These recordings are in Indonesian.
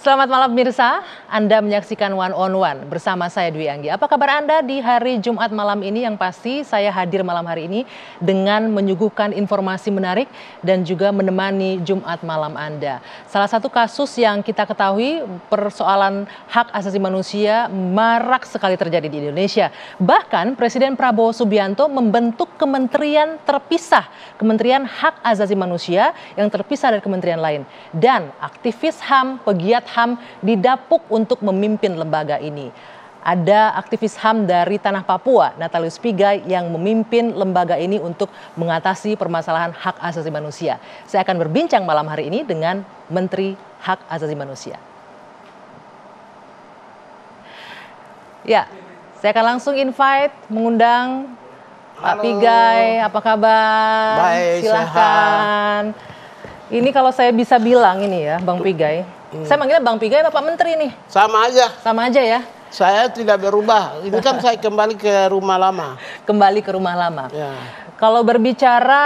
Selamat malam pemirsa, Anda menyaksikan One on One bersama saya Dwi Anggi. Apa kabar Anda di hari Jumat malam ini? Yang pasti saya hadir malam hari ini dengan menyuguhkan informasi menarik dan juga menemani Jumat malam Anda. Salah satu kasus yang kita ketahui, persoalan hak asasi manusia marak sekali terjadi di Indonesia. Bahkan Presiden Prabowo Subianto membentuk kementerian terpisah, Kementerian Hak Asasi Manusia yang terpisah dari kementerian lain. Dan aktivis HAM, pegiat HAM didapuk untuk memimpin lembaga ini. Ada aktivis HAM dari Tanah Papua, Natalius Pigai, yang memimpin lembaga ini untuk mengatasi permasalahan hak asasi manusia. Saya akan berbincang malam hari ini dengan Menteri Hak Asasi Manusia. Ya, saya akan langsung mengundang Pak Pigai. Apa kabar? Baik, silahkan. Ini kalau saya bisa bilang ini ya, Bang Pigai. Saya manggilnya Bang Pigai apa Pak Menteri nih? Sama aja. Sama aja ya? Saya tidak berubah. Ini kan saya kembali ke rumah lama. Kembali ke rumah lama. Ya. Kalau berbicara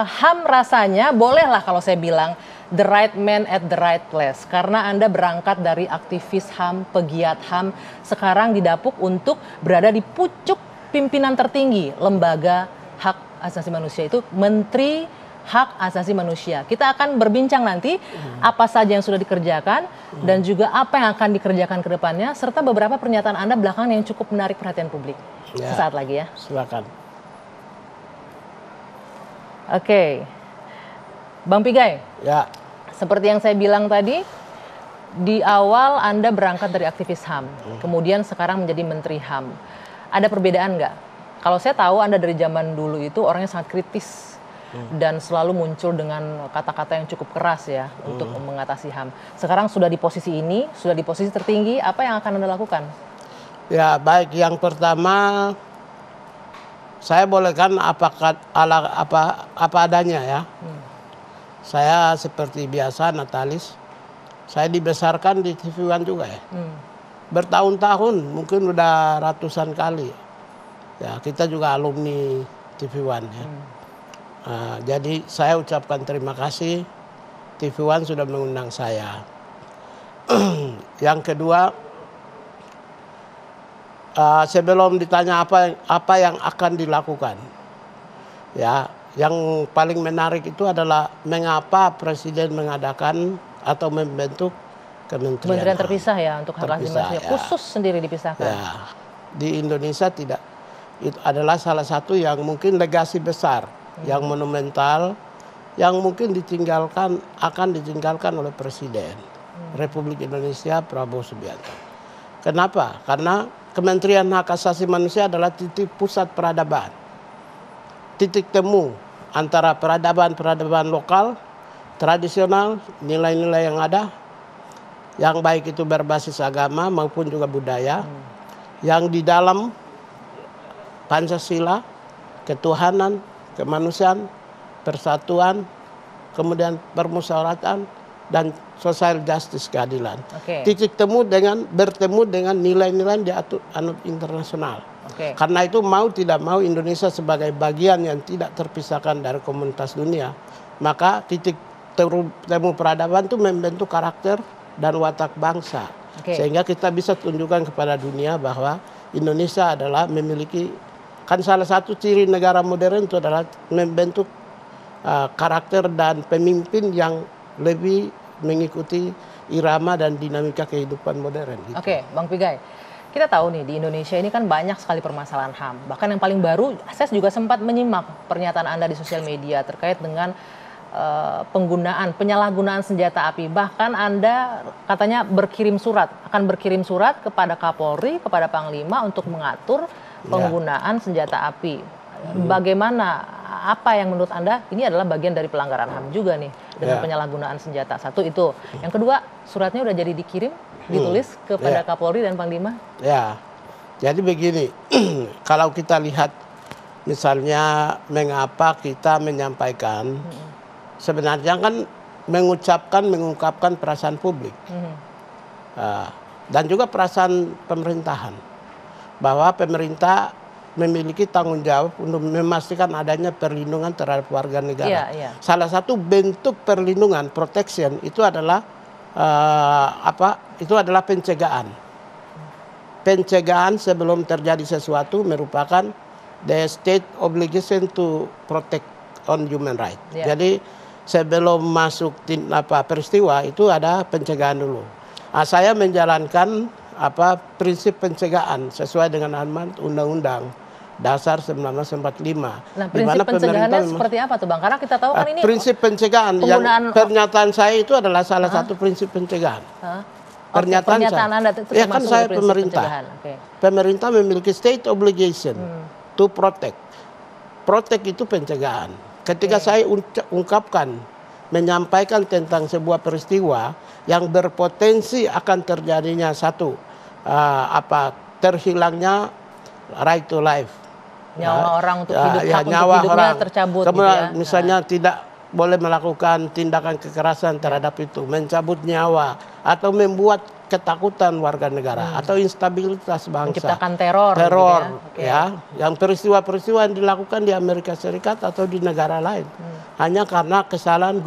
HAM rasanya bolehlah kalau saya bilang the right man at the right place. Karena Anda berangkat dari aktivis HAM, pegiat HAM. Sekarang didapuk untuk berada di pucuk pimpinan tertinggi lembaga hak asasi manusia, itu Menteri Hak Asasi Manusia. Kita akan berbincang nanti apa saja yang sudah dikerjakan dan juga apa yang akan dikerjakan ke depannya, serta beberapa pernyataan Anda belakangan yang cukup menarik perhatian publik. Ya. Sesaat lagi ya. Silakan. Oke. Bang Pigai. Ya. Seperti yang saya bilang tadi, di awal Anda berangkat dari aktivis HAM, kemudian sekarang menjadi Menteri HAM. Ada perbedaan nggak? Kalau saya tahu Anda dari zaman dulu itu orangnya sangat kritis. Dan selalu muncul dengan kata-kata yang cukup keras ya untuk mengatasi HAM. Sekarang sudah di posisi ini, sudah di posisi tertinggi, apa yang akan Anda lakukan? Ya, baik. Yang pertama, saya bolehkan apa adanya ya. Saya seperti biasa, Natalis. Saya dibesarkan di TV One juga ya. Bertahun-tahun, mungkin udah ratusan kali. Ya, kita juga alumni TV One ya. Jadi saya ucapkan terima kasih TV One sudah mengundang saya. Yang kedua, sebelum ditanya apa yang akan dilakukan, ya, yang paling menarik itu adalah mengapa Presiden mengadakan atau membentuk kementerian terpisah ya untuk hak asasi manusia, ya. Khusus sendiri dipisahkan. Ya, di Indonesia tidak. Itu adalah salah satu yang mungkin legasi besar. Yang monumental, yang mungkin akan ditinggalkan oleh Presiden Republik Indonesia Prabowo Subianto. Kenapa? Karena Kementerian Hak Asasi Manusia adalah titik pusat peradaban, titik temu antara peradaban lokal, tradisional, nilai-nilai yang ada, yang baik itu berbasis agama maupun juga budaya, yang di dalam Pancasila, ketuhanan, kemanusiaan, persatuan, kemudian permusyawaratan, dan social justice, keadilan. Titik bertemu dengan nilai-nilai yang diatur internasional. Karena itu mau tidak mau Indonesia sebagai bagian yang tidak terpisahkan dari komunitas dunia, maka titik temu peradaban itu membentuk karakter dan watak bangsa. Sehingga kita bisa tunjukkan kepada dunia bahwa Indonesia adalah memiliki, kan salah satu ciri negara modern itu adalah membentuk karakter dan pemimpin yang lebih mengikuti irama dan dinamika kehidupan modern. Gitu. Bang Pigai, kita tahu nih di Indonesia ini kan banyak sekali permasalahan HAM. Bahkan yang paling baru, saya juga sempat menyimak pernyataan Anda di sosial media terkait dengan penyalahgunaan senjata api. Bahkan Anda katanya akan berkirim surat kepada Kapolri, kepada Panglima untuk mengatur penggunaan senjata api. Bagaimana, apa yang menurut Anda ini adalah bagian dari pelanggaran HAM juga nih dengan penyalahgunaan senjata? Satu itu. Yang kedua, suratnya udah jadi dikirim, ditulis kepada Kapolri dan Panglima? Ya, jadi begini, kalau kita lihat misalnya mengapa kita menyampaikan, sebenarnya kan mengungkapkan perasaan publik dan juga perasaan pemerintahan, bahwa pemerintah memiliki tanggung jawab untuk memastikan adanya perlindungan terhadap warga negara. Salah satu bentuk perlindungan, protection, itu adalah itu adalah pencegahan. Pencegahan sebelum terjadi sesuatu merupakan the state obligation to protect on human right. Jadi sebelum masuk peristiwa itu ada pencegahan dulu. Saya menjalankan prinsip pencegahan sesuai dengan amanat Undang-Undang Dasar 1945. Nah, prinsip pencegahannya seperti apa tuh Bang? Karena kita tahu kan ini prinsip pencegahan yang pernyataan saya itu adalah salah satu prinsip pencegahan. Pernyataan Anda itu ya kan saya pemerintah. Pemerintah memiliki state obligation to protect. Protect itu pencegahan. Ketika saya ungkapkan, menyampaikan tentang sebuah peristiwa yang berpotensi akan terjadinya terhilangnya right to life. Nyawa orang untuk hidup, hak untuk hidupnya tercabut. Kemudian misalnya tidak boleh melakukan tindakan kekerasan terhadap itu, mencabut nyawa, atau membuat ketakutan warga negara, atau instabilitas bangsa. Menciptakan teror. Gitu ya. Yang peristiwa-peristiwa yang dilakukan di Amerika Serikat atau di negara lain. Hanya karena kesalahan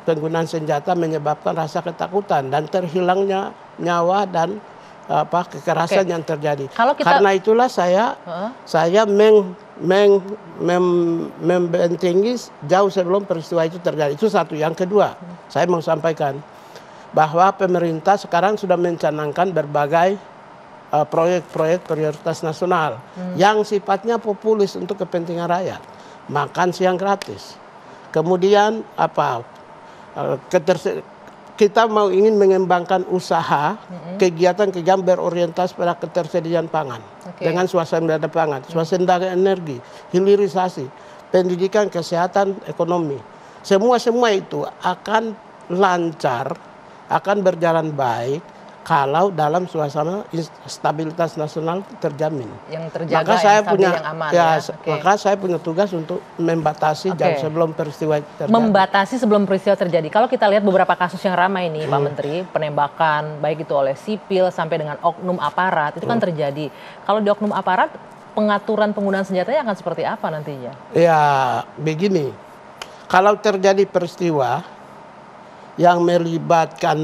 penggunaan senjata menyebabkan rasa ketakutan dan terhilangnya nyawa dan kekerasan yang terjadi. Karena itulah saya membentengi jauh sebelum peristiwa itu terjadi. Itu satu. Yang kedua, saya mau sampaikan bahwa pemerintah sekarang sudah mencanangkan berbagai proyek-proyek prioritas nasional yang sifatnya populis untuk kepentingan rakyat. Makan siang gratis. Kemudian kita mau ingin mengembangkan usaha kegiatan-kegiatan berorientasi pada ketersediaan pangan dengan swasembada pangan, swasembada energi, hilirisasi, pendidikan, kesehatan, ekonomi. Semua itu akan lancar, akan berjalan baik kalau dalam suasana stabilitas nasional terjamin. Yang terjaga, yang aman. Maka saya punya tugas untuk membatasi jauh sebelum peristiwa terjadi. Membatasi sebelum peristiwa terjadi. Kalau kita lihat beberapa kasus yang ramai ini, Pak Menteri, penembakan baik itu oleh sipil sampai dengan oknum aparat itu kan terjadi. Kalau di oknum aparat, pengaturan penggunaan senjatanya akan seperti apa nantinya? Ya, begini. Kalau terjadi peristiwa yang melibatkan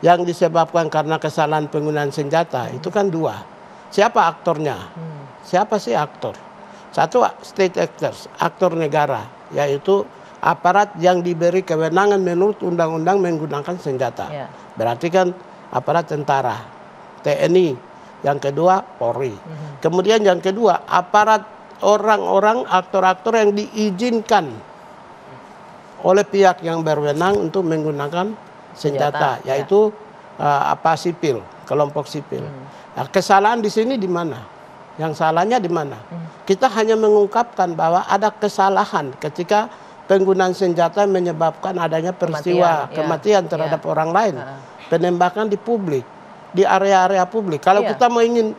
yang disebabkan karena kesalahan penggunaan senjata, itu kan dua. Siapa aktornya? Siapa sih aktor? Satu, state actors, aktor negara, yaitu aparat yang diberi kewenangan menurut undang-undang menggunakan senjata. Berarti kan aparat tentara, TNI. Yang kedua, Polri. Kemudian yang kedua, aparat orang-orang, aktor-aktor yang diizinkan oleh pihak yang berwenang untuk menggunakan senjata, yaitu sipil, kelompok sipil. Nah, kesalahan di sini di mana? Yang salahnya di mana? Kita hanya mengungkapkan bahwa ada kesalahan ketika penggunaan senjata menyebabkan adanya peristiwa kematian terhadap orang lain, penembakan di publik, di area-area publik. Kalau kita mau ingin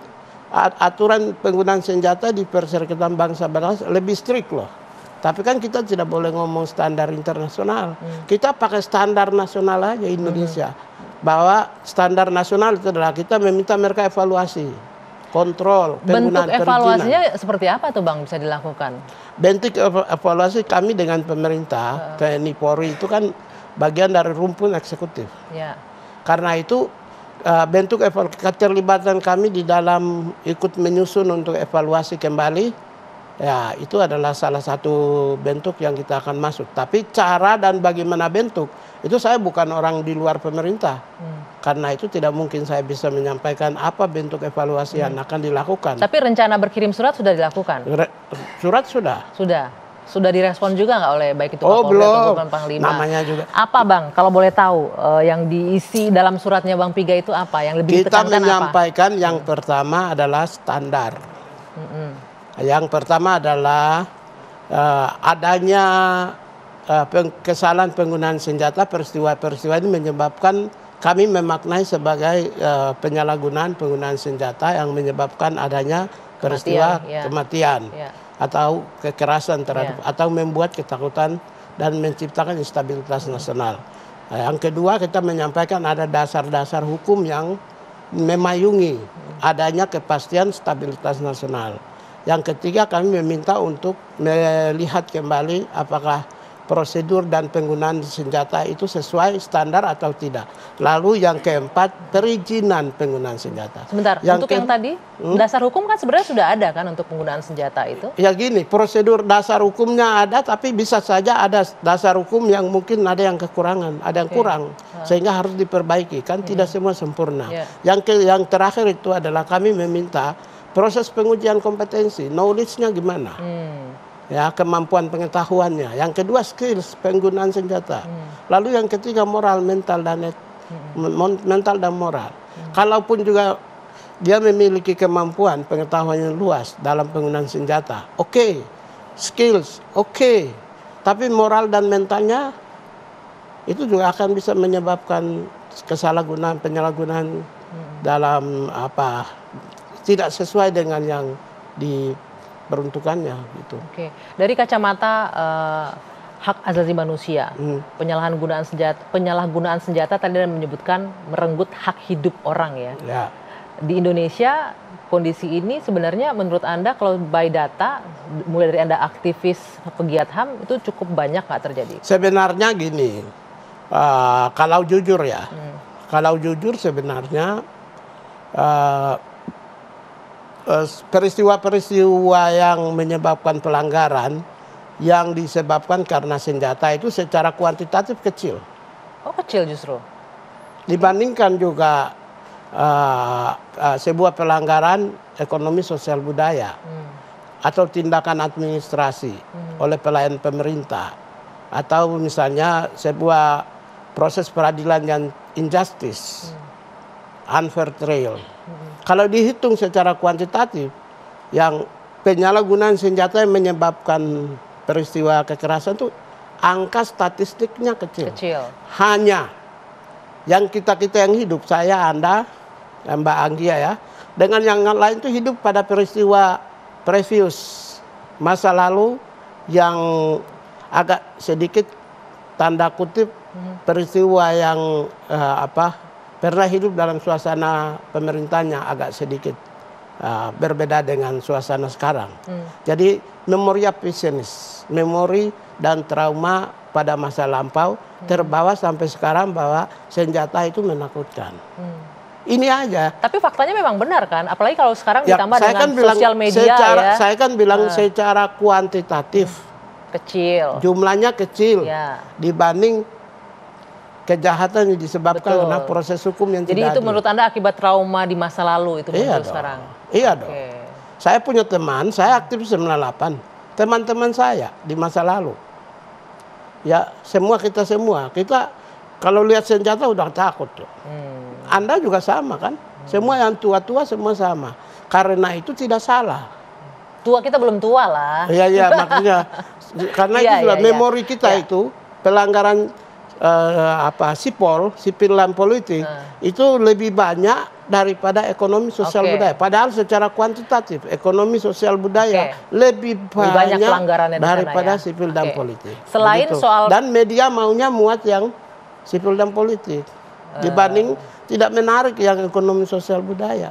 aturan penggunaan senjata di Perserikatan Bangsa-Bangsa lebih strict loh. Tapi kan kita tidak boleh ngomong standar internasional. Kita pakai standar nasional aja Indonesia. Bahwa standar nasional itu adalah kita meminta mereka evaluasi, kontrol, penggunaan perizinan. Bentuk evaluasinya seperti apa tuh Bang bisa dilakukan? Bentuk evaluasi kami dengan pemerintah, TNI Polri itu kan bagian dari rumpun eksekutif. Karena itu bentuk keterlibatan kami di dalam ikut menyusun untuk evaluasi kembali, ya itu adalah salah satu bentuk yang kita akan masuk. Tapi cara dan bagaimana bentuk, itu saya bukan orang di luar pemerintah. Karena itu tidak mungkin saya bisa menyampaikan apa bentuk evaluasi yang akan dilakukan. Tapi rencana berkirim surat sudah dilakukan? Surat sudah. Sudah direspon juga nggak oleh baik itu Kapolri ataupun Panglima? Namanya juga. Apa Bang, kalau boleh tahu yang diisi dalam suratnya Bang Piga itu apa? Yang lebih ditekankan apa? Kita menyampaikan yang pertama adalah standar. Yang pertama adalah adanya kesalahan penggunaan senjata, peristiwa-peristiwa ini menyebabkan kami memaknai sebagai penyalahgunaan penggunaan senjata yang menyebabkan adanya peristiwa kematian atau kekerasan terhadap atau membuat ketakutan dan menciptakan instabilitas nasional. Yang kedua, kita menyampaikan ada dasar-dasar hukum yang memayungi adanya kepastian stabilitas nasional. Yang ketiga, kami meminta untuk melihat kembali apakah prosedur dan penggunaan senjata itu sesuai standar atau tidak. Lalu yang keempat, perizinan penggunaan senjata. Sebentar, untuk yang tadi, dasar hukum kan sebenarnya sudah ada kan untuk penggunaan senjata itu? Ya gini, prosedur dasar hukumnya ada, tapi bisa saja ada dasar hukum yang mungkin ada yang kekurangan, ada yang kurang, sehingga harus diperbaiki. Kan tidak semua sempurna. Yang terakhir itu adalah kami meminta proses pengujian kompetensi, knowledge-nya gimana. Ya, kemampuan pengetahuannya. Yang kedua, skills penggunaan senjata. Lalu yang ketiga, moral, mental dan moral. Kalaupun juga dia memiliki kemampuan pengetahuan yang luas dalam penggunaan senjata, oke. Skills, oke. Tapi moral dan mentalnya itu juga akan bisa menyebabkan penyalahgunaan dalam tidak sesuai dengan yang diperuntukannya gitu. Oke. Dari kacamata hak asasi manusia, penyalahgunaan senjata tadi Anda menyebutkan merenggut hak hidup orang ya. Di Indonesia kondisi ini sebenarnya menurut Anda kalau by data mulai dari Anda aktivis pegiat HAM itu cukup banyak nggak terjadi? Sebenarnya gini, kalau jujur ya, kalau jujur sebenarnya peristiwa-peristiwa yang menyebabkan pelanggaran yang disebabkan karena senjata itu secara kuantitatif kecil. Oh, kecil justru? Dibandingkan juga sebuah pelanggaran ekonomi sosial budaya atau tindakan administrasi oleh pelayan pemerintah atau misalnya sebuah proses peradilan yang injustice, unfair trial. Kalau dihitung secara kuantitatif, yang penyalahgunaan senjata yang menyebabkan peristiwa kekerasan itu angka statistiknya kecil. Hanya yang kita yang hidup, saya, Anda, Mbak Anggia ya, dengan yang lain itu hidup pada peristiwa previous masa lalu yang agak sedikit tanda kutip peristiwa yang pernah hidup dalam suasana pemerintahnya agak sedikit berbeda dengan suasana sekarang. Jadi memori pesimis, memori dan trauma pada masa lampau terbawa sampai sekarang bahwa senjata itu menakutkan. Ini aja. Tapi faktanya memang benar kan? Apalagi kalau sekarang ditambah dengan sosial media Saya kan bilang secara kuantitatif kecil. Jumlahnya kecil dibanding kejahatan yang disebabkan karena proses hukum yang tidak adil. Jadi itu menurut Anda akibat trauma di masa lalu itu muncul sekarang? Iya dong. Saya punya teman, saya aktif 98. Teman-teman saya di masa lalu. Ya kita semua. Kita kalau lihat senjata udah takut tuh. Anda juga sama kan? Semua yang tua-tua semua sama. Karena itu tidak salah. Tua kita belum tua lah. Iya makanya. Karena itu sudah memori kita itu pelanggaran sipil dan politik itu lebih banyak daripada ekonomi sosial budaya. Padahal secara kuantitatif ekonomi sosial budaya lebih banyak pelanggarannya daripada sipil dan politik. Selain soal dan media maunya muat yang sipil dan politik dibanding tidak menarik yang ekonomi sosial budaya.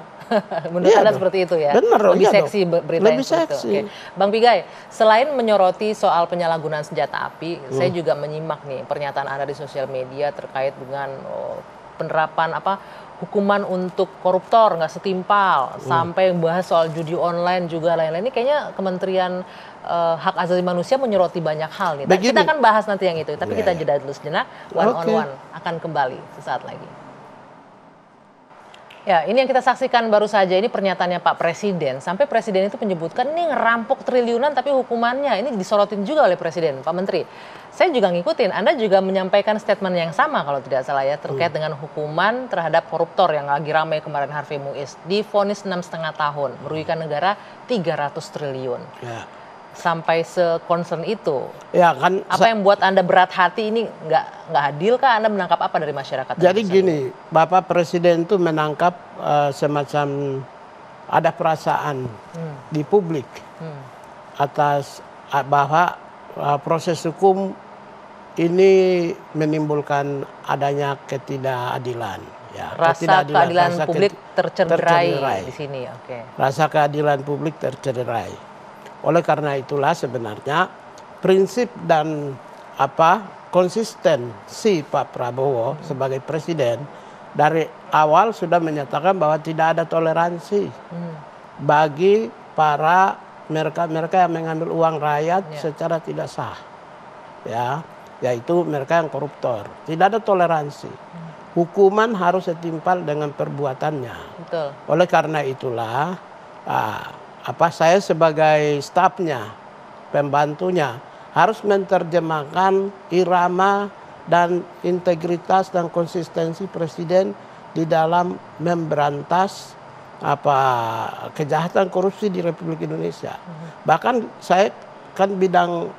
Menurut Anda seperti itu ya? Benar, lebih seksi berita lebih seksi. Bang Pigai, selain menyoroti soal penyalahgunaan senjata api, saya juga menyimak nih pernyataan Anda di sosial media terkait dengan penerapan hukuman untuk koruptor nggak setimpal, sampai bahas soal judi online juga lain-lain. Ini kayaknya Kementerian Hak Asasi Manusia menyoroti banyak hal nih. Kita akan bahas nanti yang itu, tapi kita jeda dulu sejenak. One on One akan kembali sesaat lagi. Ya, ini yang kita saksikan baru saja, ini pernyataannya Pak Presiden. Sampai Presiden itu menyebutkan ini ngerampok triliunan tapi hukumannya ini disorotin juga oleh Presiden, Pak Menteri. Saya juga ngikutin, Anda juga menyampaikan statement yang sama kalau tidak salah ya, terkait dengan hukuman terhadap koruptor yang lagi ramai kemarin, Harvey Muiz. Divonis 6,5 tahun, merugikan negara 300 triliun. Sampai se-concern itu. Ya kan. Apa yang buat Anda berat hati ini nggak adil kah? Anda menangkap apa dari masyarakat? Jadi gini, Bapak Presiden itu menangkap semacam ada perasaan di publik atas bahwa proses hukum ini menimbulkan adanya ketidakadilan. Ya, rasa keadilan publik tercederai di sini. Rasa keadilan publik tercederai. Oleh karena itulah sebenarnya prinsip dan konsistensi Pak Prabowo sebagai presiden dari awal sudah menyatakan bahwa tidak ada toleransi bagi para mereka yang mengambil uang rakyat secara tidak sah, ya, yaitu mereka yang koruptor. Tidak ada toleransi. Hukuman harus setimpal dengan perbuatannya. Betul. Oleh karena itulah, saya sebagai stafnya, pembantunya, harus menerjemahkan irama dan integritas dan konsistensi presiden di dalam memberantas kejahatan korupsi di Republik Indonesia. Bahkan saya kan bidang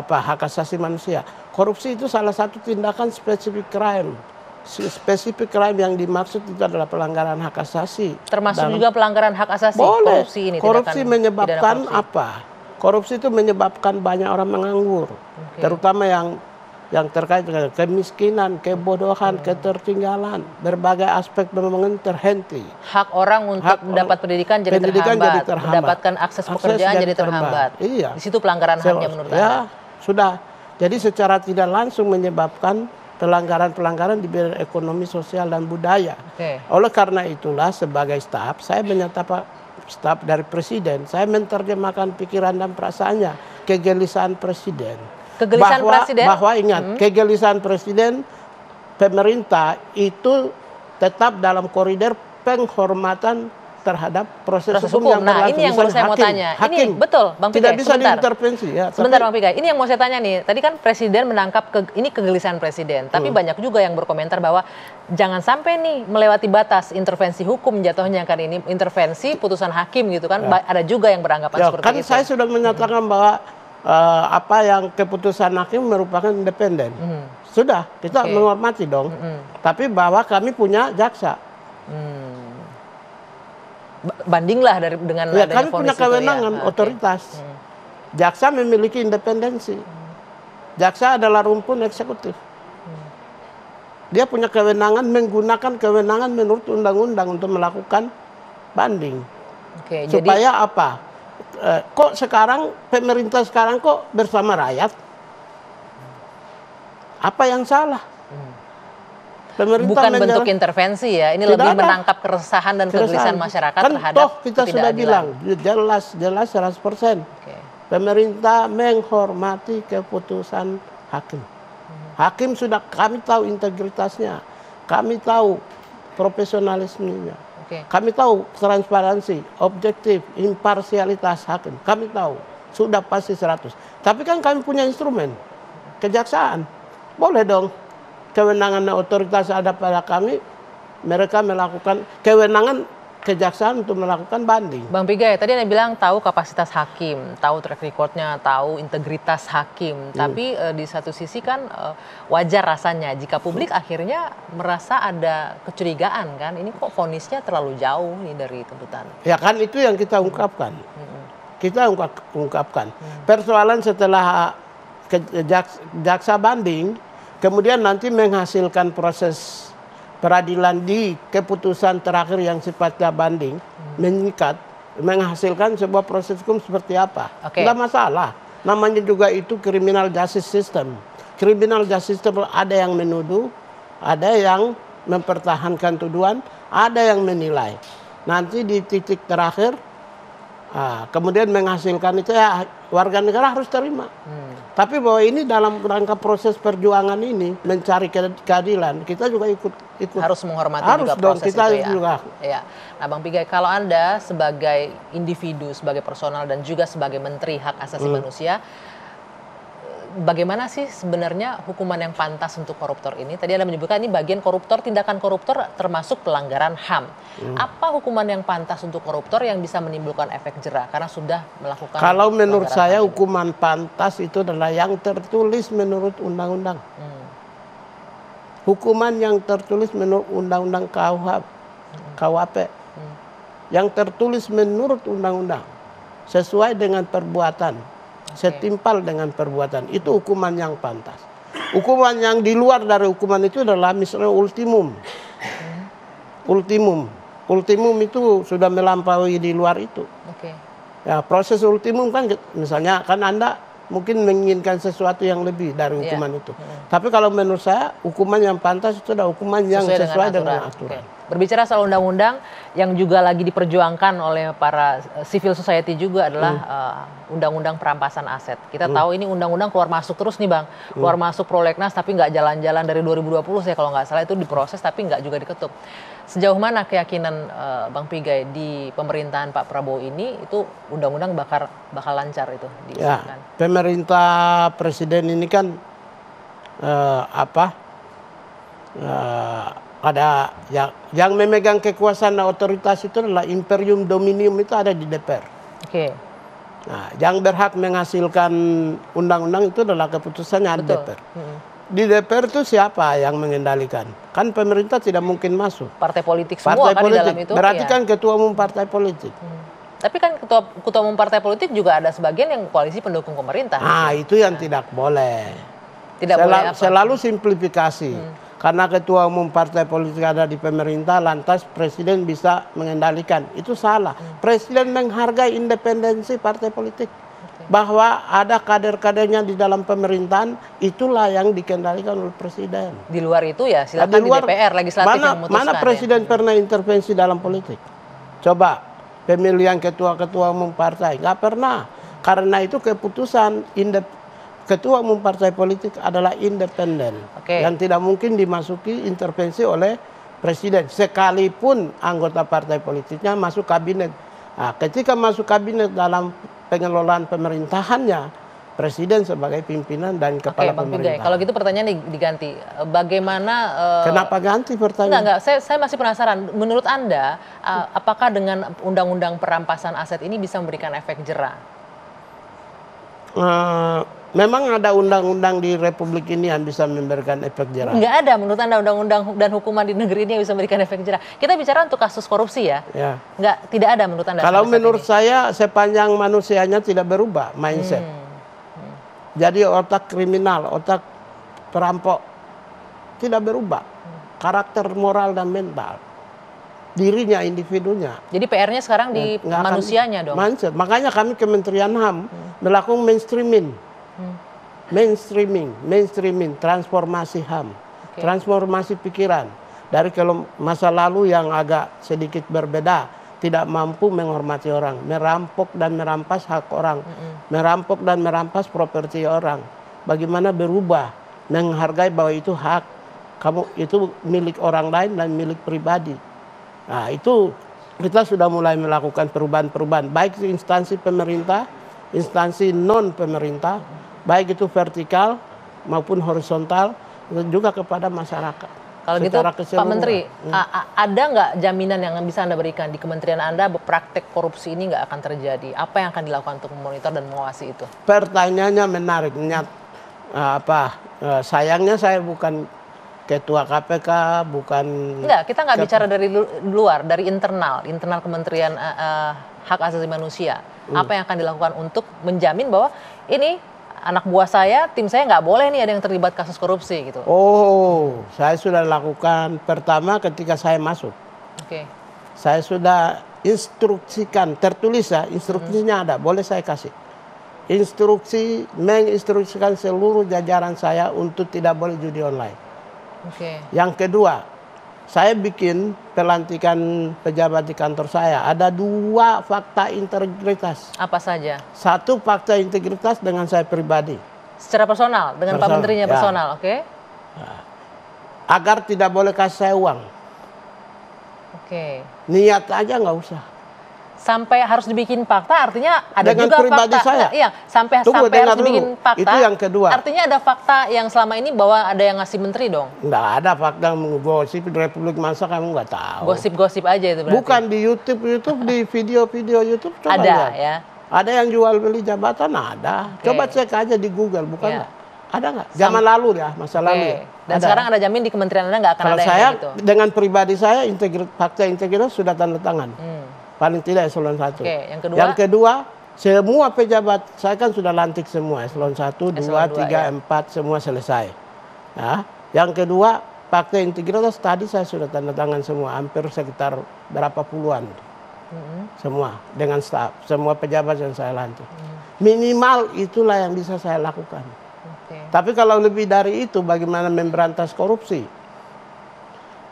hak asasi manusia. Korupsi itu salah satu tindakan spesifik crime. Spesifik crime yang dimaksud itu adalah pelanggaran hak asasi. Termasuk juga pelanggaran hak asasi. Boleh. Korupsi ini. Korupsi menyebabkan apa? Korupsi itu menyebabkan banyak orang menganggur, terutama yang terkait dengan kemiskinan, kebodohan, ketertinggalan, berbagai aspek memang terhenti. Hak orang untuk mendapat pendidikan jadi terhambat, mendapatkan akses pekerjaan jadi terhambat. Iya. Di situ pelanggaran haknya menurut Anda. Sudah. Jadi secara tidak langsung menyebabkan pelanggaran-pelanggaran di bidang ekonomi, sosial, dan budaya. Oleh karena itulah sebagai staf, saya menyatakan staf dari presiden, saya menerjemahkan pikiran dan perasaannya, kegelisahan presiden. Kegelisahan presiden? Bahwa ingat, kegelisahan presiden, pemerintah itu tetap dalam koridor penghormatan terhadap proses hukum yang berlangsung. Nah, ini yang saya mau tanya. Ini betul, Bang Pigai. Tidak bisa diintervensi. Ya, sebentar, Bang Pigai. Ini yang mau saya tanya nih. Tadi kan presiden menangkap ini kegelisahan presiden. Tapi banyak juga yang berkomentar bahwa jangan sampai nih melewati batas intervensi hukum jatuhnya kan ini intervensi putusan hakim gitu kan. Ada juga yang beranggapan seperti itu. Kan saya sudah menyatakan bahwa apa yang keputusan hakim merupakan independen. Sudah, kita menghormati dong. Tapi bahwa kami punya jaksa. Bandinglah dengan kami punya kewenangan otoritas. Jaksa memiliki independensi. Jaksa adalah rumpun eksekutif. Dia punya kewenangan menggunakan kewenangan menurut undang-undang untuk melakukan banding. Supaya apa? Kok sekarang pemerintah sekarang kok bersama rakyat? Apa yang salah? Bukan bentuk intervensi ya, ini lebih menangkap keresahan dan kegelisahan masyarakat terhadap kita sudah bilang jelas 100%. Pemerintah menghormati keputusan hakim. Hakim sudah, kami tahu integritasnya, kami tahu profesionalismenya, kami tahu transparansi, objektif, imparsialitas hakim, kami tahu sudah pasti 100. Tapi kan kami punya instrumen, kejaksaan, boleh dong. Kewenangan otoritas ada pada kami, mereka melakukan kewenangan kejaksaan untuk melakukan banding. Bang Pigai, tadi Anda bilang tahu kapasitas hakim, tahu track recordnya, tahu integritas hakim. Tapi di satu sisi kan wajar rasanya jika publik akhirnya merasa ada kecurigaan kan, ini kok vonisnya terlalu jauh nih dari tuntutan. Ya kan itu yang kita ungkapkan. Kita ungkapkan. Persoalan setelah jaksa banding, kemudian nanti menghasilkan proses peradilan di keputusan terakhir yang sifatnya banding, mengikat, menghasilkan sebuah proses hukum seperti apa. Tidak masalah. Namanya juga itu criminal justice system. Criminal justice system ada yang menuduh, ada yang mempertahankan tuduhan, ada yang menilai. Nanti di titik terakhir, kemudian menghasilkan itu ya warga negara harus terima. Tapi bahwa ini dalam rangka proses perjuangan ini mencari keadilan, kita juga ikut harus menghormati juga proses kita itu ya. Juga. Ya. Nah, Bang Pigai, kalau Anda sebagai individu, sebagai personal dan juga sebagai Menteri Hak Asasi Manusia, bagaimana sih sebenarnya hukuman yang pantas untuk koruptor ini? Tadi Anda menyebutkan ini bagian koruptor, tindakan koruptor termasuk pelanggaran HAM. Apa hukuman yang pantas untuk koruptor yang bisa menimbulkan efek jera karena sudah melakukan? Kalau menurut saya hukuman pantas itu adalah yang tertulis menurut undang-undang. Hukuman yang tertulis menurut undang-undang KUHP. Yang tertulis menurut undang-undang sesuai dengan perbuatan. Setimpal dengan perbuatan, itu hukuman yang pantas. Hukuman yang di luar dari hukuman itu adalah misalnya ultimum. Ultimum itu sudah melampaui di luar itu. Ya, proses ultimum kan misalnya kan Anda mungkin menginginkan sesuatu yang lebih dari hukuman itu. Tapi kalau menurut saya hukuman yang pantas itu adalah hukuman yang sesuai dengan aturan. Berbicara soal undang-undang yang juga lagi diperjuangkan oleh para civil society juga adalah undang-undang perampasan aset. Kita tahu ini undang-undang keluar masuk terus nih Bang, keluar masuk prolegnas tapi nggak jalan-jalan dari 2020 saya kalau nggak salah, itu diproses tapi nggak juga diketuk. Sejauh mana keyakinan Bang Pigai di pemerintahan Pak Prabowo ini itu undang-undang bakal lancar itu disahkan? Ya, pemerintah presiden ini kan ada yang memegang kekuasaan dan otoritas itu adalah imperium dominium, itu ada di DPR. Oke. Nah, yang berhak menghasilkan undang-undang itu adalah keputusannya ada DPR. Di DPR itu siapa yang mengendalikan? Kan pemerintah tidak mungkin masuk. Partai politik semua kan di dalam itu. Berarti kan ketua umum partai politik. Tapi kan ketua umum partai politik juga ada sebagian yang koalisi pendukung pemerintah. Nah, itu yang tidak boleh. Tidak boleh apa? Selalu simplifikasi. Karena ketua umum partai politik ada di pemerintah, lantas presiden bisa mengendalikan. Itu salah. Presiden menghargai independensi partai politik. Bahwa ada kader-kadernya di dalam pemerintahan, itulah yang dikendalikan oleh presiden. Di luar itu ya silakan di DPR, legislatif yang memutuskan. Mana presiden pernah intervensi dalam politik? Coba pemilihan ketua-ketua umum partai, nggak pernah. Karena itu keputusan ketua umum partai politik adalah independen, yang tidak mungkin dimasuki intervensi oleh presiden. Sekalipun anggota partai politiknya masuk kabinet. Nah, ketika masuk kabinet dalam pengelolaan pemerintahannya, presiden sebagai pimpinan dan kepala pemerintahan. Kalau gitu pertanyaan diganti. Bagaimana? Kenapa ganti pertanyaan? Enggak. Saya masih penasaran. Menurut Anda, apakah dengan undang-undang perampasan aset ini bisa memberikan efek jera? Memang ada undang-undang di Republik ini yang bisa memberikan efek jera? Enggak ada menurut Anda undang-undang dan hukuman di negeri ini yang bisa memberikan efek jera. Kita bicara untuk kasus korupsi ya. Tidak ada menurut Anda. Kalau menurut saya sepanjang manusianya tidak berubah mindset. Jadi otak kriminal, otak perampok tidak berubah. Karakter moral dan mental. Dirinya, individunya. Jadi PR-nya sekarang di manusianya dong. Mindset. Makanya kami Kementerian HAM melakukan mainstreaming, transformasi HAM, transformasi pikiran. Dari kalau masa lalu yang agak sedikit berbeda, tidak mampu menghormati orang, merampok dan merampas hak orang, merampok dan merampas properti orang. Bagaimana berubah, menghargai bahwa itu hak, kamu itu milik orang lain dan milik pribadi. Nah, itu kita sudah mulai melakukan perubahan-perubahan, baik di instansi pemerintah, instansi non pemerintah, baik itu vertikal maupun horizontal, dan juga kepada masyarakat. Kalau gitu Pak Menteri, ada nggak jaminan yang bisa Anda berikan di kementerian Anda praktek korupsi ini nggak akan terjadi? Apa yang akan dilakukan untuk memonitor dan mengawasi itu? Pertanyaannya menarik. Sayangnya saya bukan ketua KPK, bukan. Enggak, kita nggak bicara dari luar, dari internal Kementerian Hak Asasi Manusia. Apa yang akan dilakukan untuk menjamin bahwa ini anak buah saya, tim saya nggak boleh nih ada yang terlibat kasus korupsi gitu. Oh, saya sudah lakukan pertama ketika saya masuk. Saya sudah instruksikan, tertulis ya, instruksinya ada, boleh saya kasih. Menginstruksikan seluruh jajaran saya untuk tidak boleh judi online. Yang kedua, saya bikin pelantikan pejabat di kantor saya. Ada 2 fakta integritas. Apa saja? 1 fakta integritas dengan saya pribadi. Secara personal, dengan Pak Menterinya personal, Agar tidak boleh kasih saya uang. Niat aja nggak usah. Sampai harus dibikin fakta, artinya ada dengan juga pribadi fakta. saya. Iya, sampai harus dibikin fakta. Itu yang kedua. Artinya ada fakta yang selama ini bahwa ada yang ngasih menteri dong. Nggak ada fakta menggosip di Republik, masa kamu nggak tahu. Gosip-gosip aja itu berarti. Bukan di YouTube, di video-video YouTube. Coba ada lihat. ya. Ada yang jual beli jabatan, ada. Coba cek aja di Google, bukan? Ada nggak? Zaman lalu ya, masa lalu ya. Dan sekarang ada jamin di kementerian Anda nggak akan kalau ada saya, yang kayak gitu? dengan pribadi saya, fakta integritas sudah tanda tangan. Paling tidak eselon 1. Yang kedua, semua pejabat, saya kan sudah lantik semua. Eselon 1, 2, 3, 4, semua selesai. Nah, yang kedua, fakta integritas tadi saya sudah tanda tangan semua. Hampir sekitar berapa puluhan. semua dengan staf, semua pejabat yang saya lantik. Minimal itulah yang bisa saya lakukan. Tapi kalau lebih dari itu, bagaimana memberantas korupsi?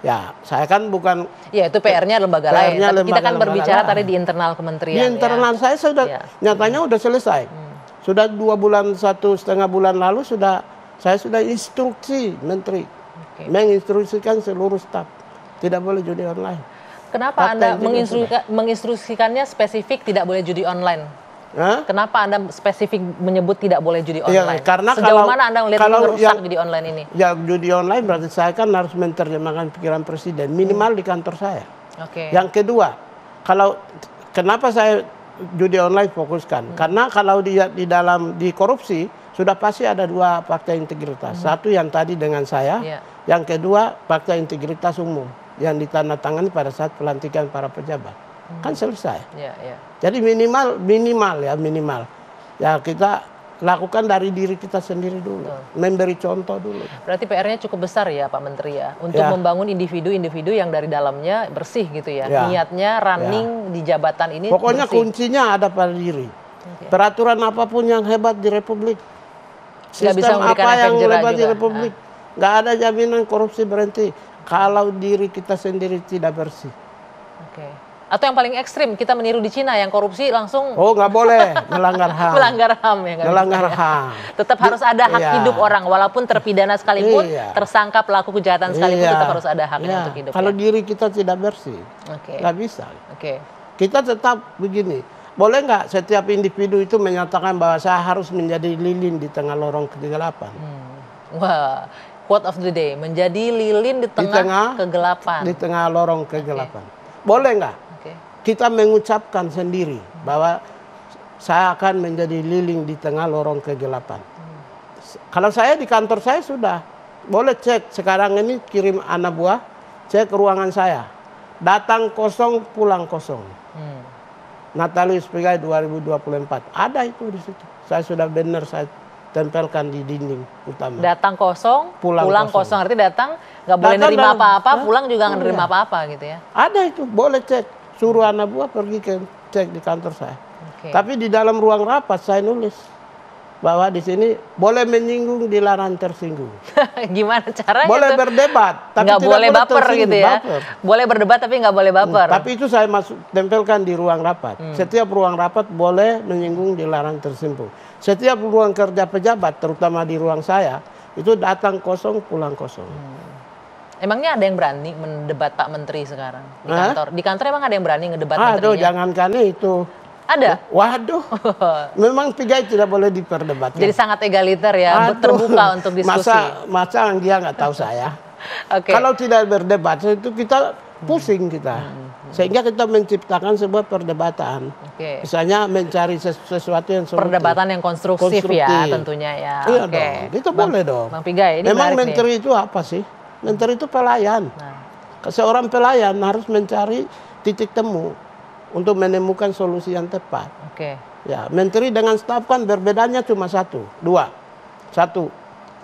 Ya, saya kan bukan. Ya, itu PR-nya lembaga lain. Tapi kita kan berbicara tadi di internal kementerian. Di internal saya sudah, nyatanya sudah selesai. Sudah 2 bulan, 1,5 bulan lalu saya sudah instruksi menteri, menginstruksikan seluruh staf tidak boleh judi online. Kenapa Anda menginstruksikannya spesifik tidak boleh judi online? Kenapa Anda spesifik menyebut tidak boleh judi online? Ya, karena sejauh mana Anda melihat merusak judi online ini? Ya, judi online berarti saya kan harus menerjemahkan pikiran presiden minimal di kantor saya. Yang kedua, kenapa saya judi online fokuskan? Karena kalau di korupsi sudah pasti ada 2 fakta integritas. Satu yang tadi dengan saya, yang kedua fakta integritas umum yang ditandatangani pada saat pelantikan para pejabat. Kan selesai. Jadi minimal. Ya kita lakukan dari diri kita sendiri dulu. Memberi contoh dulu. Berarti PR-nya cukup besar ya Pak Menteri ya. Untuk membangun individu-individu yang dari dalamnya bersih gitu ya. Niatnya running di jabatan ini pokoknya bersih. Kuncinya ada pada diri. Peraturan apapun yang hebat di Republik. Sistem apa yang hebat di Republik. Nggak ada jaminan korupsi berhenti. Kalau diri kita sendiri tidak bersih. Atau yang paling ekstrim, kita meniru di Cina yang korupsi langsung. Oh, nggak boleh, melanggar HAM. Melanggar HAM ya. Melanggar HAM. Tetap harus ada hak hidup orang, walaupun terpidana sekalipun, tersangka pelaku kejahatan sekalipun, tetap harus ada haknya untuk hidup. Kalau diri kita tidak bersih, nggak bisa. Kita tetap begini. Boleh nggak setiap individu itu menyatakan bahwa saya harus menjadi lilin di tengah lorong kegelapan? Wah, quote of the day, menjadi lilin di tengah kegelapan. Di tengah lorong kegelapan. Boleh nggak? Kita mengucapkan sendiri bahwa saya akan menjadi lilin di tengah lorong kegelapan. Kalau saya di kantor saya sudah. Boleh cek sekarang ini, kirim anak buah, cek ruangan saya. Datang kosong, pulang kosong. Natalius Pigai 2024. Ada itu di situ. Saya sudah benar saya tempelkan di dinding utama. Datang kosong, pulang kosong. Artinya datang nggak boleh nerima apa-apa, pulang juga nggak nerima apa-apa gitu ya. Ada itu, boleh cek. Suruh anak buah pergi cek di kantor saya. Tapi di dalam ruang rapat saya nulis bahwa di sini boleh menyinggung, dilarang tersinggung. Gimana caranya? Boleh berdebat, tapi nggak boleh baper gitu ya. Baper. Boleh berdebat tapi nggak boleh baper. Tapi itu saya tempelkan di ruang rapat. Setiap ruang rapat boleh menyinggung, dilarang tersinggung. Setiap ruang kerja pejabat, terutama di ruang saya, itu datang kosong, pulang kosong. Emangnya ada yang berani mendebat Pak Menteri sekarang di kantor? Di kantor emang ada yang berani ngedebat menterinya? Aduh, jangankan itu. Ada? Waduh, memang Pigai tidak boleh diperdebatkan. Jadi sangat egaliter ya, terbuka untuk diskusi. Masa dia nggak tahu saya. Kalau tidak berdebat, itu kita pusing kita. Sehingga kita menciptakan sebuah perdebatan. Misalnya mencari sesuatu yang perdebatan yang konstruktif ya tentunya ya. Iya dong, itu boleh dong. Bang Pigai, ini memang menteri itu apa sih? Menteri itu pelayan. Seorang pelayan harus mencari titik temu untuk menemukan solusi yang tepat. Ya, menteri dengan staf kan berbedanya cuma 2. Satu,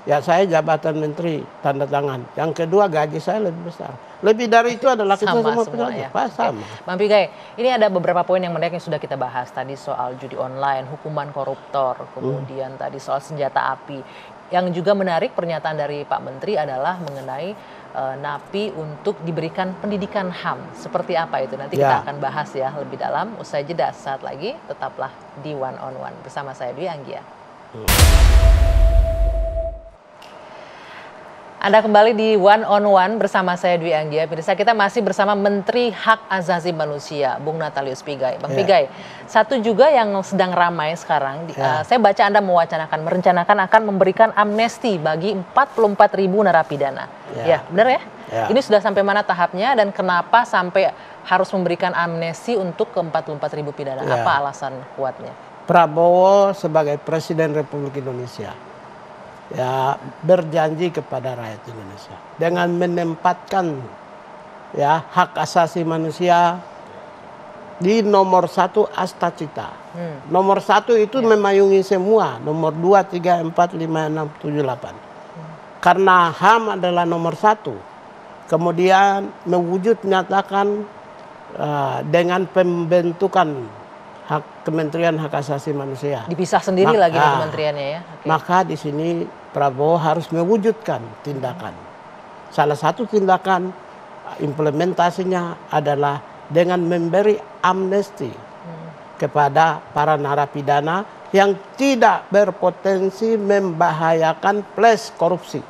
ya saya jabatan menteri tanda tangan. Yang kedua gaji saya lebih besar. Lebih dari itu adalah kita semua pejabat. Sama. Bang Pigai, ini ada beberapa poin yang menarik yang sudah kita bahas tadi soal judi online, hukuman koruptor, kemudian tadi soal senjata api. Yang juga menarik pernyataan dari Pak Menteri adalah mengenai napi untuk diberikan pendidikan HAM. Seperti apa itu? Nanti kita akan bahas ya lebih dalam. Usai jeda saat lagi, tetaplah di One on One bersama saya Dwi Anggia. Anda kembali di One on One bersama saya Dwi Anggia. Pemirsa, kita masih bersama Menteri Hak Asasi Manusia, Bung Natalius Pigai. Bang Pigai, satu juga yang sedang ramai sekarang, saya baca Anda merencanakan akan memberikan amnesti bagi 44.000 narapidana. Ya, benar ya? Ini sudah sampai mana tahapnya dan kenapa sampai harus memberikan amnesti untuk ke 44.000 pidana? Apa alasan kuatnya? Prabowo sebagai Presiden Republik Indonesia berjanji kepada rakyat Indonesia dengan menempatkan hak asasi manusia di nomor 1 asta cita. Nomor 1 itu memayungi semua, nomor 2, 3, 4, 5, 6, 7, 8. Karena HAM adalah nomor 1. Kemudian mewujud nyatakan dengan pembentukan Kementerian Hak Asasi Manusia. Dipisah sendiri lagi nih kementeriannya ya. Maka di sini Prabowo harus mewujudkan tindakan. Salah satu tindakan implementasinya adalah dengan memberi amnesti kepada para narapidana yang tidak berpotensi membahayakan plus korupsi.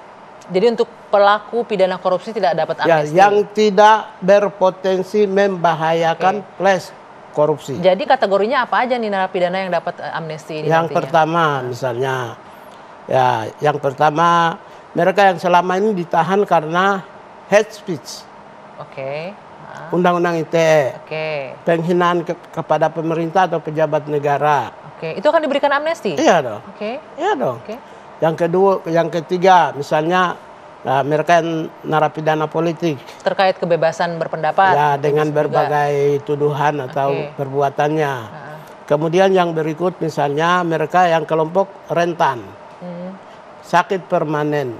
Jadi untuk pelaku pidana korupsi tidak dapat amnesti? Ya, yang tidak berpotensi membahayakan plus korupsi. Jadi kategorinya apa aja nih narapidana yang dapat amnesti ini? Yang pertama misalnya, ya yang pertama mereka yang selama ini ditahan karena hate speech. Undang-undang ITE, penghinaan kepada pemerintah atau pejabat negara. Itu akan diberikan amnesti? Iya dong. Iya dong. Yang ketiga, misalnya mereka yang narapidana politik. Terkait kebebasan berpendapat. Ya, dengan berbagai tuduhan atau perbuatannya. Kemudian yang berikut, misalnya mereka yang kelompok rentan, sakit permanen.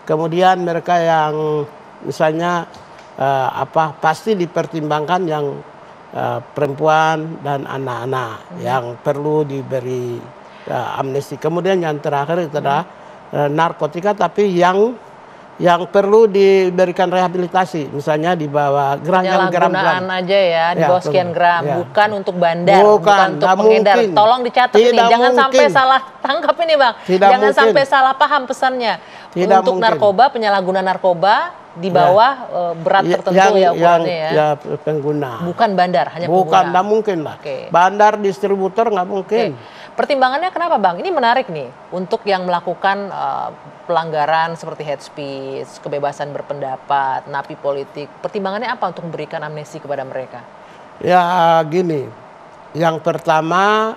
Kemudian mereka yang misalnya pasti dipertimbangkan yang perempuan dan anak-anak yang perlu diberi amnesti. Kemudian yang terakhir itu adalah narkotika tapi yang perlu diberikan rehabilitasi, misalnya di bawah gram-gram aja ya, di bawah sekian gram, bukan untuk bandar, bukan untuk pengedar. Tolong dicatat ini, jangan sampai salah tangkap ini Bang, jangan sampai salah paham pesannya. Untuk narkoba, penyalahguna narkoba di bawah berat tertentu ya ukurannya ya. Ya pengguna. Bukan bandar, hanya pengguna. Bukan, nggak mungkin lah. Bandar distributor nggak mungkin. Pertimbangannya kenapa Bang? Ini menarik nih untuk yang melakukan pelanggaran seperti hate speech, kebebasan berpendapat, napi politik. Pertimbangannya apa untuk memberikan amnesti kepada mereka? Ya gini, yang pertama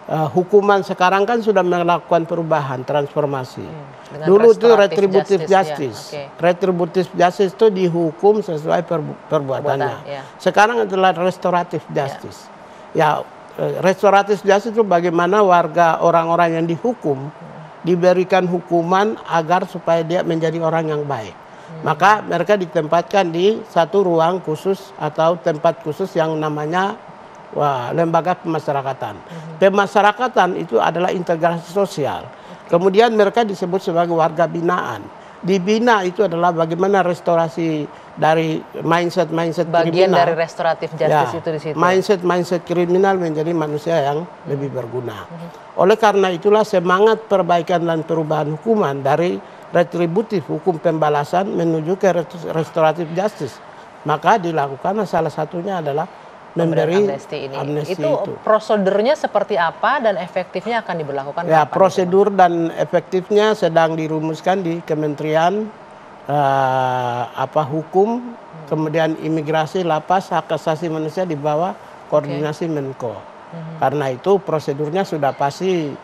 hukuman sekarang kan sudah melakukan perubahan, transformasi. Dulu itu retributive justice. Retributive justice itu dihukum sesuai perbuatannya. Sekarang adalah restorative justice. Ya, restoratif justice itu bagaimana orang-orang yang dihukum diberikan hukuman agar supaya dia menjadi orang yang baik. Maka mereka ditempatkan di satu ruang khusus atau tempat khusus yang namanya lembaga pemasyarakatan. Pemasyarakatan itu adalah integrasi sosial. Kemudian mereka disebut sebagai warga binaan. Dibina itu adalah bagaimana restorasi dari mindset bagian kriminal. Dari restoratif justice itu di situ. Mindset kriminal menjadi manusia yang lebih berguna. Oleh karena itulah semangat perbaikan dan perubahan hukuman dari retributif hukum pembalasan menuju ke restoratif justice. Maka dilakukan salah satunya adalah memberi amnesti itu. Prosedurnya seperti apa dan efektifnya akan diberlakukan? Ya, prosedur dan efektifnya sedang dirumuskan di Kementerian Hukum, kemudian Imigrasi, Lapas, Hak Asasi Manusia di bawah koordinasi Menko. Karena itu prosedurnya sudah pasti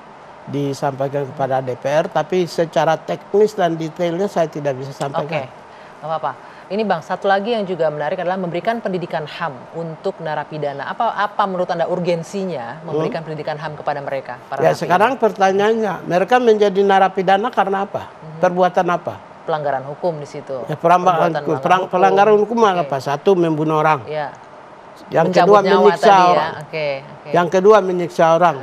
disampaikan kepada DPR, tapi secara teknis dan detailnya saya tidak bisa sampaikan. Nggak apa-apa. Ini Bang, satu lagi yang juga menarik adalah memberikan pendidikan HAM untuk narapidana. Apa menurut Anda urgensinya memberikan pendidikan HAM kepada mereka? Ya, sekarang pertanyaannya, mereka menjadi narapidana karena apa? Perbuatan apa? Pelanggaran hukum di situ. Ya, pelanggaran hukum apa? Satu, membunuh orang. Yang kedua, menyiksa orang. Yang kedua, menyiksa orang.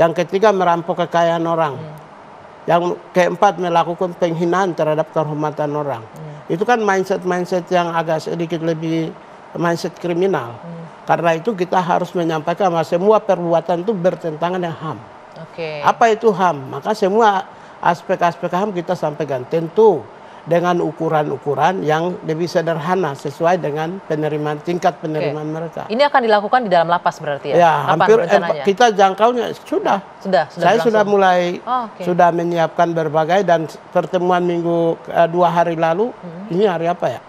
Yang ketiga, merampok kekayaan orang. Yang keempat, melakukan penghinaan terhadap kehormatan orang. Itu kan mindset yang agak sedikit lebih mindset kriminal. Karena itu kita harus menyampaikan bahwa semua perbuatan itu bertentangan dengan HAM. Apa itu HAM? Maka semua aspek-aspek HAM kita sampaikan. Tentu dengan ukuran-ukuran yang lebih sederhana sesuai dengan tingkat penerimaan mereka. Ini akan dilakukan di dalam lapas berarti ya? Ya, hampir kita jangkaunya sudah. Saya sudah mulai sudah menyiapkan berbagai, dan pertemuan minggu 2 hari lalu, ini hari apa ya?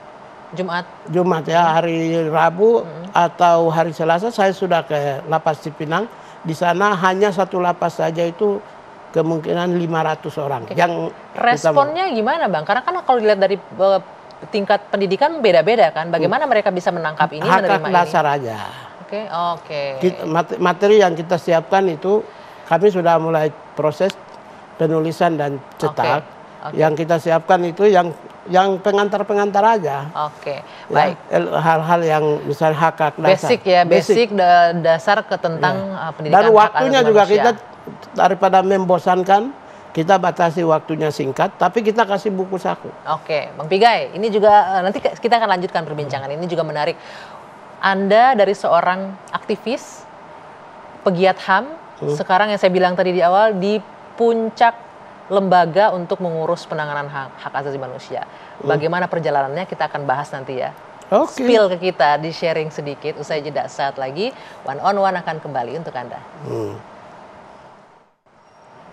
Jumat ya, hari Rabu atau hari Selasa saya sudah ke Lapas Cipinang. Di sana hanya satu lapas saja itu kemungkinan 500 orang. Yang responnya gimana Bang? Karena kan kalau dilihat dari tingkat pendidikan beda-beda kan. Bagaimana mereka bisa menangkap ini, menerima ini? Hak dasar aja. Materi yang kita siapkan itu kami sudah mulai proses penulisan dan cetak. Yang kita siapkan itu yang yang pengantar-pengantar aja. Oke, baik. Hal-hal yang misalnya hak dasar. Basic ya, basic dasar ke tentang pendidikan. Dan waktunya juga kita daripada membosankan, kita batasi waktunya singkat, tapi kita kasih buku saku. Oke, Bang Pigai, ini juga nanti kita akan lanjutkan perbincangan. Ini juga menarik. Anda dari seorang aktivis, pegiat HAM, sekarang yang saya bilang tadi di awal, di puncak lembaga untuk mengurus penanganan hak asasi manusia. Bagaimana perjalanannya kita akan bahas nanti ya. Spill ke kita, di sharing sedikit. Usai jeda saat lagi, One on One akan kembali untuk Anda.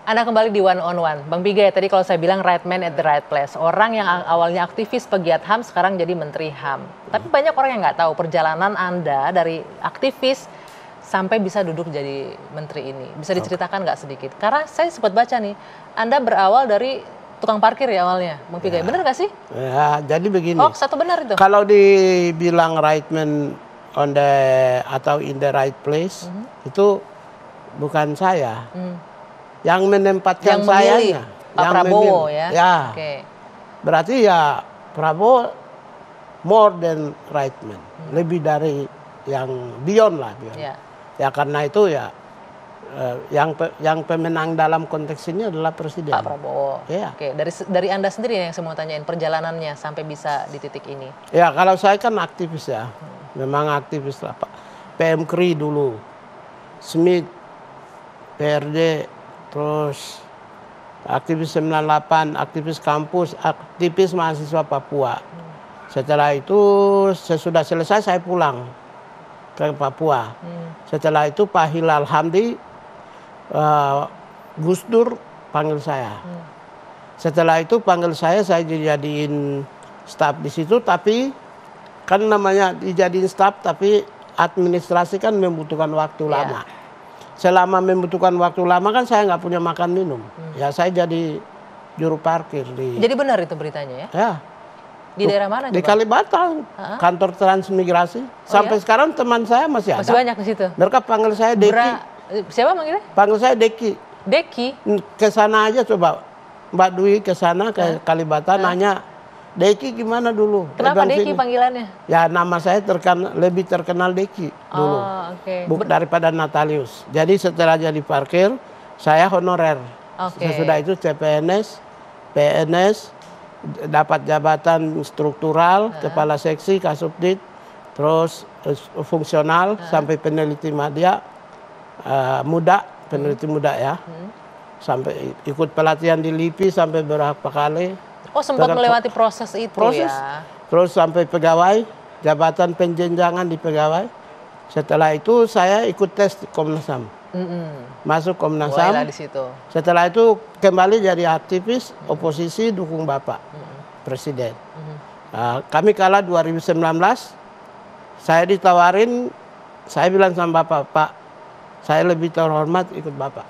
Anda kembali di One on One. Bang Pigai, tadi kalau saya bilang right man at the right place. Orang yang awalnya aktivis pegiat HAM sekarang jadi Menteri HAM. Tapi banyak orang yang nggak tahu perjalanan Anda dari aktivis sampai bisa duduk jadi menteri ini. Bisa diceritakan nggak sedikit? Karena saya sempat baca nih, Anda berawal dari tukang parkir ya awalnya, Bang Pigai. Benar nggak sih? Ya, jadi begini. Oh, satu benar itu. Kalau dibilang right man on the atau in the right place, itu bukan saya. Yang menempatkan yang saya, Pak Prabowo ya. Ya. Berarti ya Prabowo more than right man, lebih dari yang beyond lah. Ya karena itu ya yang pemenang dalam konteks ini adalah Presiden Pak Prabowo. Ya. Oke, dari Anda sendiri yang saya mau tanyain perjalanannya sampai bisa di titik ini. Ya kalau saya kan aktivis ya, memang aktivis lah Pak. PM KRI dulu, Smith, PRD, terus aktivis 98, aktivis kampus, aktivis mahasiswa Papua. Setelah itu sesudah selesai saya pulang ke Papua. Setelah itu Pak Hilal Hamdi, Gus Dur panggil saya. Setelah itu panggil saya dijadiin staf di situ, tapi kan namanya dijadiin staf, tapi administrasi kan membutuhkan waktu lama. Selama membutuhkan waktu lama kan saya nggak punya makan minum. Ya saya jadi juru parkir di. Jadi benar itu beritanya ya? Ya. Di daerah mana? Di Kalibata, kantor Transmigrasi. Sampai sekarang teman saya masih ada. Masih banyak di situ. Mereka panggil saya Deki. Siapa manggilnya? Panggil saya Deki. Deki. Ke sana aja coba. Mbak Dwi ke sana ke Kalibata nanya, Deki gimana dulu? Kenapa Deki panggilannya? Ya nama saya lebih terkenal Deki dulu. Daripada Natalius. Jadi setelah jadi parkir, saya honorer. Sesudah itu CPNS, PNS, dapat jabatan struktural, kepala seksi, kasubdit, terus fungsional sampai peneliti media muda, peneliti muda ya. Sampai ikut pelatihan di LIPI sampai berapa kali. Oh sempat melewati proses itu ya. Terus sampai pegawai, jabatan penjenjangan di pegawai. Setelah itu saya ikut tes di Komnas HAM. Masuk Komnas HAM. Di situ. Setelah itu kembali jadi aktivis oposisi dukung Bapak Presiden. Kami kalah 2019. Saya ditawarin, saya bilang sama Bapak, Pak, saya lebih terhormat ikut Bapak.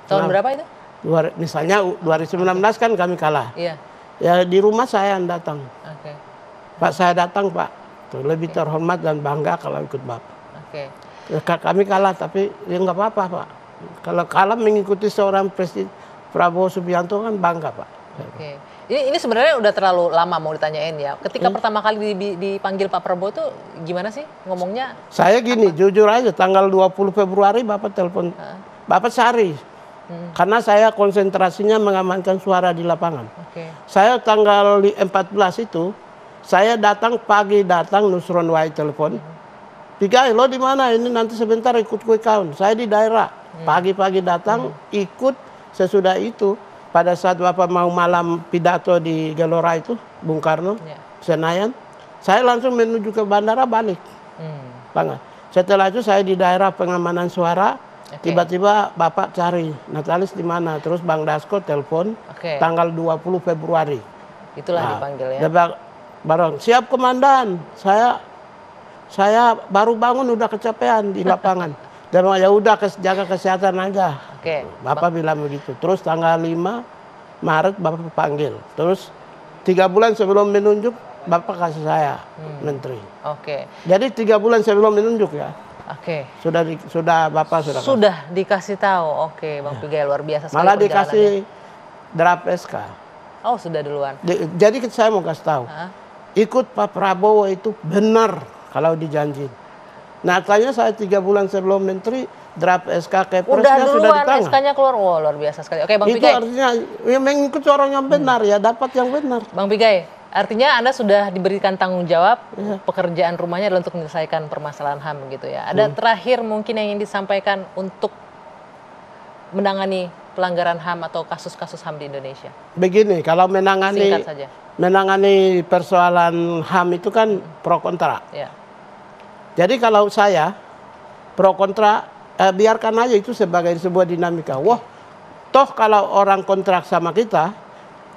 Tahun berapa itu? Misalnya 2019 kan kami kalah. Iya. Ya di rumah saya yang datang. Pak saya datang Pak. Tuh, lebih terhormat dan bangga kalau ikut Bapak. Ya, kami kalah tapi ya nggak apa-apa Pak. Kalau kalah mengikuti seorang Presiden Prabowo Subianto kan bangga Pak. Ini sebenarnya udah terlalu lama mau ditanyain ya. Ketika pertama kali dipanggil Pak Prabowo tuh gimana sih ngomongnya? Saya gini, jujur aja tanggal 20 Februari Bapak telepon. Bapak Sari. Karena saya konsentrasinya mengamankan suara di lapangan. Saya tanggal 14 itu, saya datang pagi Nusron Wai telepon. Pigai lo di mana? Ini nanti sebentar ikut quick count. Saya di daerah. Pagi-pagi datang ikut. Sesudah itu pada saat Bapak mau malam pidato di Gelora itu, Bung Karno, Senayan, saya langsung menuju ke bandara balik. Setelah itu saya di daerah pengamanan suara. Tiba-tiba Bapak cari Natalis di mana, terus Bang Dasko telepon tanggal 20 Februari. Itulah dipanggil ya. Bareng, siap komandan. Saya baru bangun udah kecapean di lapangan. Dan ya udah jaga kesehatan aja. Bapak bilang begitu. Terus tanggal 5 Maret Bapak panggil. Terus 3 bulan sebelum menunjuk Bapak kasih saya menteri. Jadi 3 bulan sebelum menunjuk ya. Sudah Bapak dikasih tahu. Bang Pigai luar biasa. Malah dikasih draft SK. Oh, sudah duluan. Jadi saya mau kasih tahu. Ikut Pak Prabowo itu benar kalau dijanjin. Nyatanya saya 3 bulan sebelum menteri, draft SK Kepresnya sudah di tangan. SK-nya keluar. Oh, luar biasa sekali. Oke, Bang Itu Pigai. artinya ya, mengikut orang yang benar ya dapat yang benar. Bang Pigai, artinya Anda sudah diberikan tanggung jawab, pekerjaan rumahnya adalah untuk menyelesaikan permasalahan HAM gitu ya. Ada terakhir mungkin yang ingin disampaikan untuk menangani pelanggaran HAM atau kasus-kasus HAM di Indonesia? Begini, kalau menangani persoalan HAM itu kan pro kontra. Ya. Jadi kalau saya pro kontra, biarkan aja itu sebagai sebuah dinamika. Wah, toh kalau orang kontra sama kita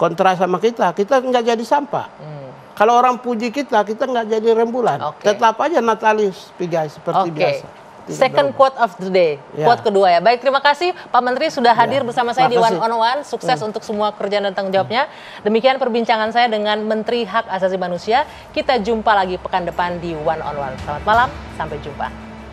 nggak jadi sampah. Kalau orang puji kita nggak jadi rembulan. Tetap aja Natalis Pigai seperti biasa. Second quote of the day, quote kedua ya. Baik, terima kasih Pak Menteri sudah hadir bersama saya di One on One. Sukses untuk semua kerjaan dan tanggung jawabnya. Demikian perbincangan saya dengan Menteri Hak Asasi Manusia. Kita jumpa lagi pekan depan di One on One. Selamat malam, sampai jumpa.